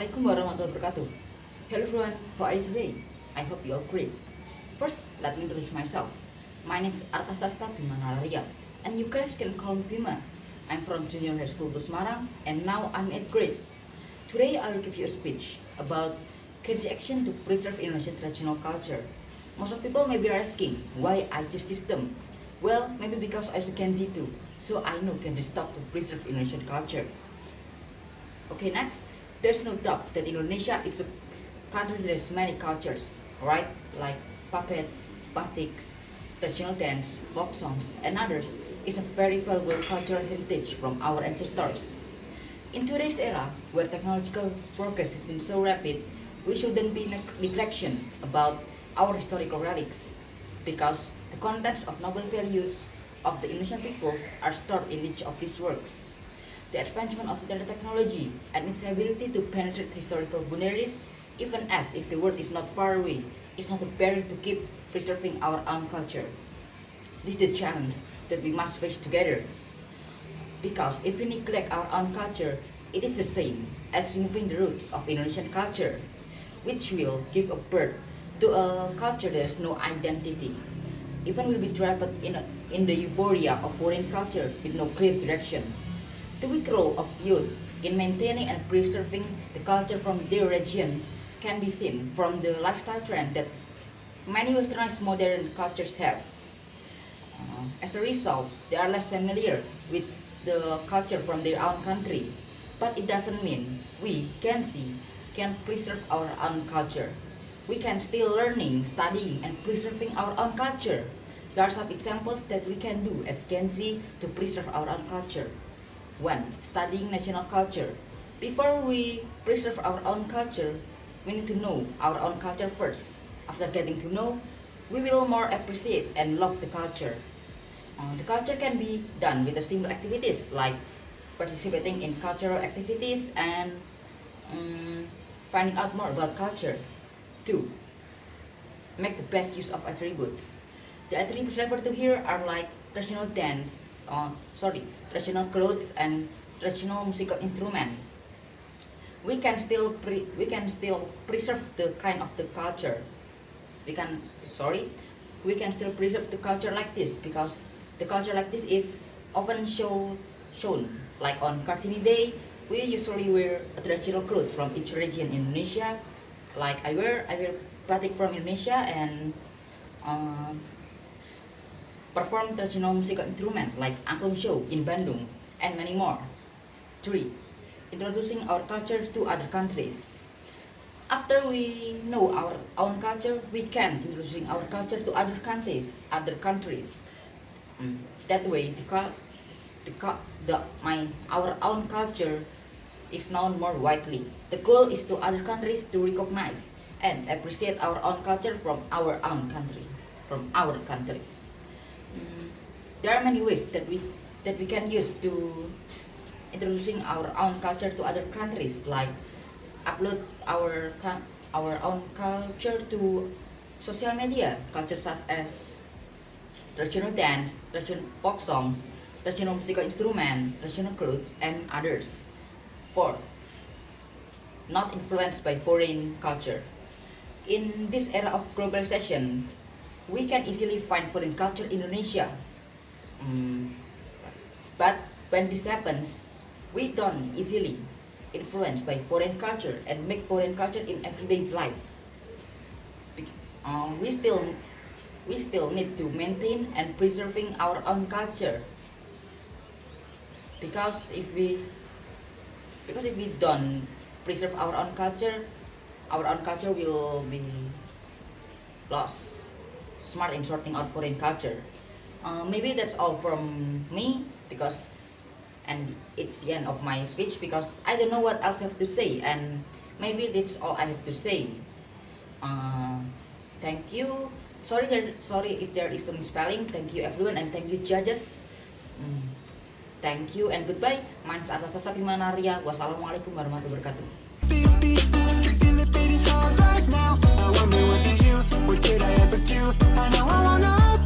Assalamualaikum warahmatullahi wabarakatuh. Hello everyone, how are you today? I hope you all great. First, let me introduce myself. My name is Artahsasta Bima Nararya, and you guys can call me Bima. I'm from Junior High School to Semarang, and now I'm in 8th grade. Today I will give you a speech about Extinction to preserve Indonesian traditional culture. Most of people may be asking why I choose this term. Well, maybe because I was a Gen Z too, so I know Gen Z stop to preserve Indonesian culture. Okay, next, there's no doubt that Indonesia is a country that has many cultures, right? Like puppets, batiks, traditional dance, folk songs, and others. Is a very valuable cultural heritage from our ancestors. In today's era, where technological progress has been so rapid, we shouldn't be neglection about our historical relics, because the contents of noble values of the Indonesian peoples are stored in each of these works. The advancement of internet technology and its ability to penetrate historical boundaries, even as if the world is not far away, is not a barrier to keep preserving our own culture. This is the challenge that we must face together. Because if we neglect our own culture, it is the same as removing the roots of Indonesian culture, which will give a birth to a culture that has no identity. Even will be trapped in the euphoria of foreign culture with no clear direction. The weak role of youth in maintaining and preserving the culture from their region can be seen from the lifestyle trend that many westernized modern cultures have. As a result, they are less familiar with the culture from their own country. But it doesn't mean we, Gen Z, can preserve our own culture. We can still learning, studying, and preserving our own culture. There are some examples that we can do as Gen Z to preserve our own culture. 1. Studying national culture. Before we preserve our own culture, we need to know our own culture first. After getting to know, we will more appreciate and love the culture. The culture can be done with the simple activities like participating in cultural activities and finding out more about culture. 2. Make the best use of attributes. The attributes referred to here are like traditional dance, traditional clothes and traditional musical instrument. We can still preserve the kind of the culture. We can still preserve the culture like this, because the culture like this is often shown like on Kartini Day. We usually wear a traditional clothes from each region in Indonesia. Like I wear batik from Indonesia and perform traditional musical instrument like angklung show in Bandung and many more. 3. Introducing our culture to other countries. After we know our own culture, we can introducing our culture to other countries. That way, our own culture is known more widely. The goal is to other countries to recognize and appreciate our own culture from our own country. There are many ways that we can use to introducing our own culture to other countries, like upload our own culture to social media, culture such as traditional dance, traditional folk songs, traditional musical instrument, traditional clothes, and others. 4. Not influenced by foreign culture. In this era of globalization, we can easily find foreign culture in Indonesia. But when this happens, we don't easily influenced by foreign culture and make foreign culture in everyday life. We still need to maintain and preserving our own culture, because if we don't preserve our own culture will be lost. Smart in sorting out foreign culture. Maybe that's all from me, and it's the end of my speech, because I don't know what else I have to say, and maybe that's all I have to say. Thank you. Sorry if there is some misspelling. Thank you everyone, and thank you judges. Thank you and goodbye. My name is Artahsasta Bima Nararya. Wassalamualaikum warahmatullahi wabarakatuh. Feel it beating hard right now. I wonder was it you? What did I ever do? I know I wanna